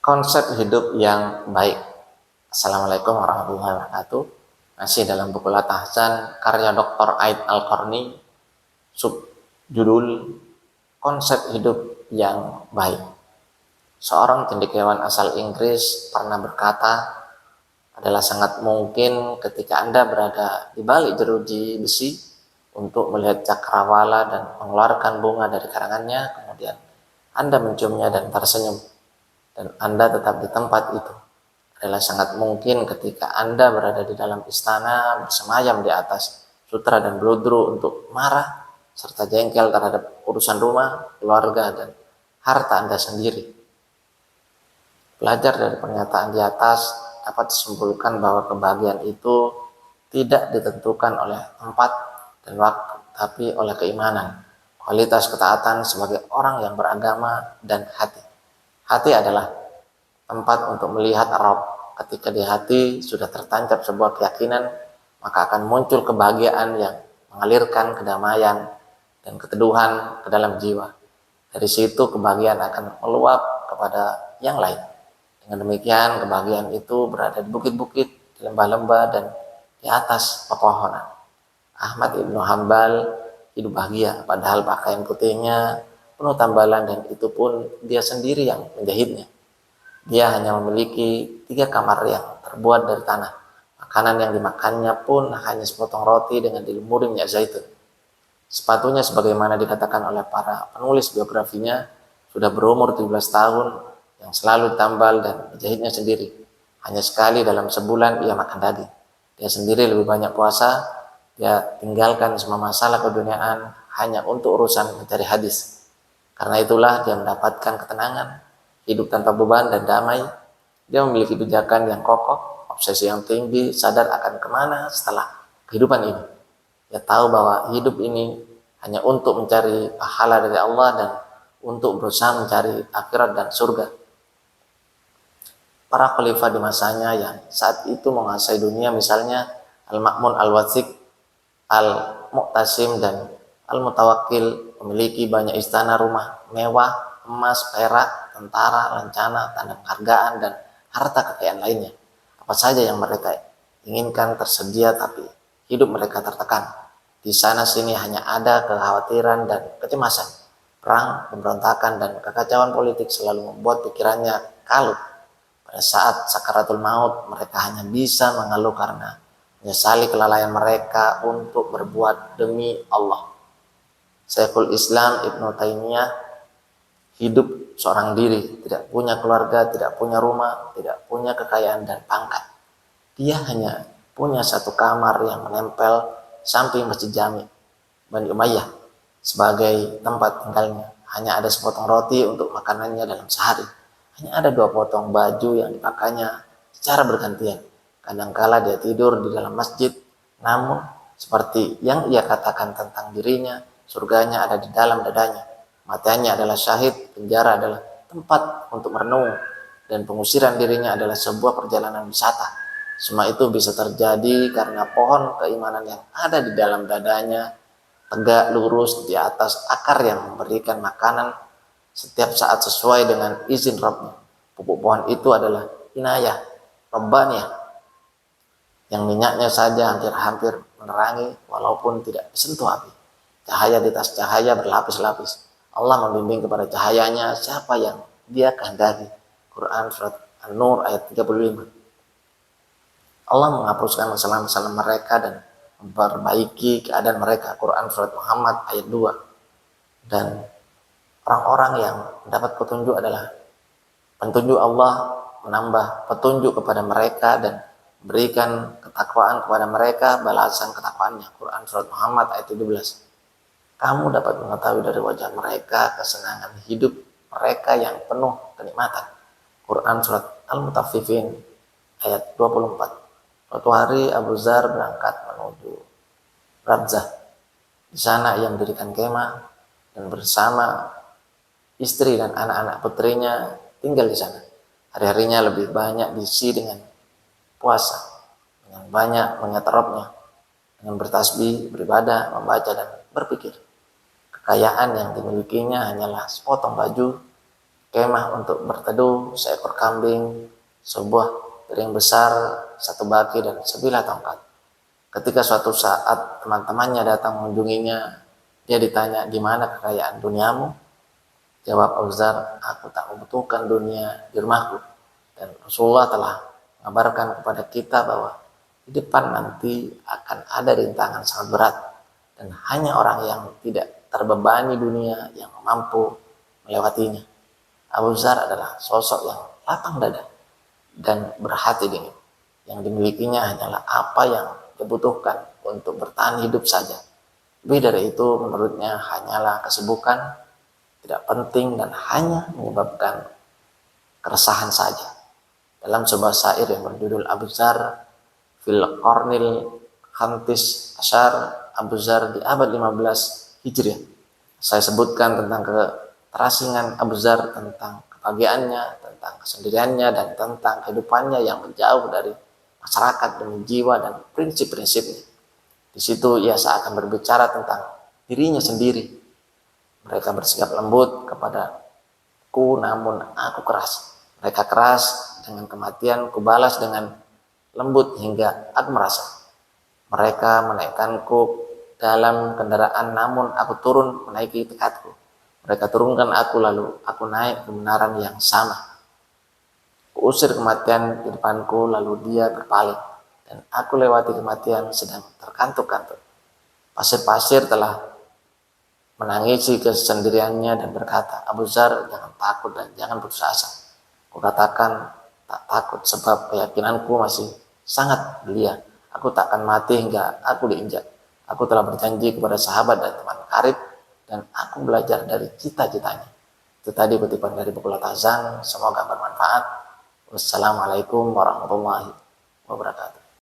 Konsep hidup yang baik. Assalamualaikum warahmatullahi wabarakatuh. Masih dalam buku Latahsan karya Dr. Aid Al-Qarni, subjudul Konsep Hidup yang Baik. Seorang cendekiawan asal Inggris pernah berkata, adalah sangat mungkin ketika Anda berada di balik jeruji besi untuk melihat cakrawala dan mengeluarkan bunga dari karangannya, kemudian Anda menciumnya dan tersenyum, dan Anda tetap di tempat itu. Adalah sangat mungkin ketika Anda berada di dalam istana bersemayam di atas sutra dan bludru untuk marah serta jengkel terhadap urusan rumah, keluarga, dan harta Anda sendiri. Belajar dari pernyataan di atas dapat disimpulkan bahwa kebahagiaan itu tidak ditentukan oleh tempat dan waktu, tapi oleh keimanan, kualitas ketaatan sebagai orang yang beragama, dan hati. Hati adalah tempat untuk melihat Rabb. Ketika di hati sudah tertancap sebuah keyakinan, maka akan muncul kebahagiaan yang mengalirkan kedamaian dan keteduhan ke dalam jiwa. Dari situ kebahagiaan akan meluap kepada yang lain. Dengan demikian kebahagiaan itu berada di bukit-bukit, di lembah-lembah, dan di atas pepohonan. Ahmad Ibnu Hanbal hidup bahagia, padahal pakaian putihnya penuh tambalan dan itu pun dia sendiri yang menjahitnya. Dia hanya memiliki 3 kamar yang terbuat dari tanah. Makanan yang dimakannya pun hanya sepotong roti dengan dilumuri minyak zaitun. Sepatunya sebagaimana dikatakan oleh para penulis biografinya sudah berumur 17 tahun, yang selalu ditambal dan dijahitnya sendiri. Hanya sekali dalam sebulan ia makan daging. Dia sendiri lebih banyak puasa. Dia tinggalkan semua masalah keduniaan hanya untuk urusan mencari hadis. Karena itulah dia mendapatkan ketenangan, hidup tanpa beban dan damai. Dia memiliki pijakan yang kokoh, obsesi yang tinggi, sadar akan kemana setelah kehidupan ini. Dia tahu bahwa hidup ini hanya untuk mencari pahala dari Allah dan untuk berusaha mencari akhirat dan surga. Para khalifah di masanya yang saat itu menguasai dunia, misalnya Al-Ma'mun Al-Wathiq, Al-Mu'tasim, dan Al-Mutawakkil, memiliki banyak istana, rumah mewah, emas, perak, tentara, lencana, tanda penghargaan, dan harta kekayaan lainnya. Apa saja yang mereka inginkan tersedia, tapi hidup mereka tertekan. Di sana sini hanya ada kekhawatiran dan kecemasan. Perang, pemberontakan, dan kekacauan politik selalu membuat pikirannya kalut. Pada saat sakaratul maut, mereka hanya bisa mengeluh karena menyesali kelalaian mereka untuk berbuat demi Allah. Syekhul Islam Ibnu Taimiyah hidup seorang diri, tidak punya keluarga, tidak punya rumah, tidak punya kekayaan dan pangkat. Dia hanya punya 1 kamar yang menempel samping Masjid Jami Bani Umayyah sebagai tempat tinggalnya. Hanya ada sepotong roti untuk makanannya dalam sehari. Hanya ada 2 potong baju yang dipakainya secara bergantian. Kadangkala dia tidur di dalam masjid, namun seperti yang ia katakan tentang dirinya, surganya ada di dalam dadanya. Matanya adalah syahid, penjara adalah tempat untuk merenung, dan pengusiran dirinya adalah sebuah perjalanan wisata. Semua itu bisa terjadi karena pohon keimanan yang ada di dalam dadanya tegak lurus di atas akar yang memberikan makanan setiap saat sesuai dengan izin Rabbnya. Pupuk pohon itu adalah inayah Rabbaniyah yang minyaknya saja hampir-hampir menerangi walaupun tidak disentuh api. Cahaya di atas cahaya berlapis-lapis. Allah membimbing kepada cahayanya siapa yang dia kehendaki. Quran surat An-Nur ayat 35. Allah menghapuskan kesalahan-kesalahan mereka dan memperbaiki keadaan mereka. Quran surat Muhammad ayat 2. Dan orang-orang yang mendapat petunjuk adalah petunjuk Allah, menambah petunjuk kepada mereka dan berikan ketakwaan kepada mereka, balasan ketakwaannya. Quran surat Muhammad ayat 17. Kamu dapat mengetahui dari wajah mereka kesenangan hidup mereka yang penuh kenikmatan. Quran surat Al-Mutaffifin ayat 24. Suatu hari Abu Dzar berangkat menuju Rabzah. Di sana ia mendirikan kemah dan bersama istri dan anak-anak putrinya tinggal di sana. Hari-harinya lebih banyak diisi dengan puasa, dengan banyak mengingat Rabbnya, dengan bertasbih, beribadah, membaca, dan berpikir. Kekayaan yang dimilikinya hanyalah sepotong baju kemah untuk berteduh, seekor kambing, sebuah piring besar, satu baki, dan sebilah tongkat. Ketika suatu saat teman-temannya datang mengunjunginya, dia ditanya, "Di mana kekayaan duniamu?" Jawab Abu Dzar, "Aku tak membutuhkan dunia di rumahku." Dan Rasulullah telah mengabarkan kepada kita bahwa di depan nanti akan ada rintangan sangat berat, dan hanya orang yang tidak terbebani dunia yang mampu melewatinya. Abu Dzar adalah sosok yang lapang dada dan berhati dingin. Yang dimilikinya hanyalah apa yang dibutuhkan untuk bertahan hidup saja. Lebih dari itu menurutnya hanyalah kesibukan, tidak penting, dan hanya menyebabkan keresahan saja. Dalam sebuah syair yang berjudul Abu Dzar fil Qarnil Khantis Asyar, Abu Dzar di abad 15 Hijriah, saya sebutkan tentang keterasingan Abu Dzar, tentang kebahagiaannya, tentang kesendiriannya, dan tentang kehidupannya yang menjauh dari masyarakat demi jiwa dan prinsip-prinsipnya. Di situ ia seakan berbicara tentang dirinya sendiri. Mereka bersikap lembut kepadaku, namun aku keras. Mereka keras dengan kematian, kubalas dengan lembut hingga aku merasa. Mereka menaikkanku dalam kendaraan, namun aku turun menaiki tekadku. Mereka turunkan aku, lalu aku naik kebenaran yang sama. Kuusir kematian di depanku, lalu dia berpaling, dan aku lewati kematian sedang terkantuk-kantuk. Pasir-pasir telah menangisi kesendiriannya dan berkata, "Abu Dzar, jangan takut dan jangan putus asa." Kukatakan, "Tak takut, sebab keyakinanku masih sangat belia. Aku tak akan mati hingga aku diinjak. Aku telah berjanji kepada sahabat dan teman karib, dan aku belajar dari cita-citanya." Itu tadi kutipan dari buku Latazan. Semoga bermanfaat. Wassalamualaikum warahmatullahi wabarakatuh.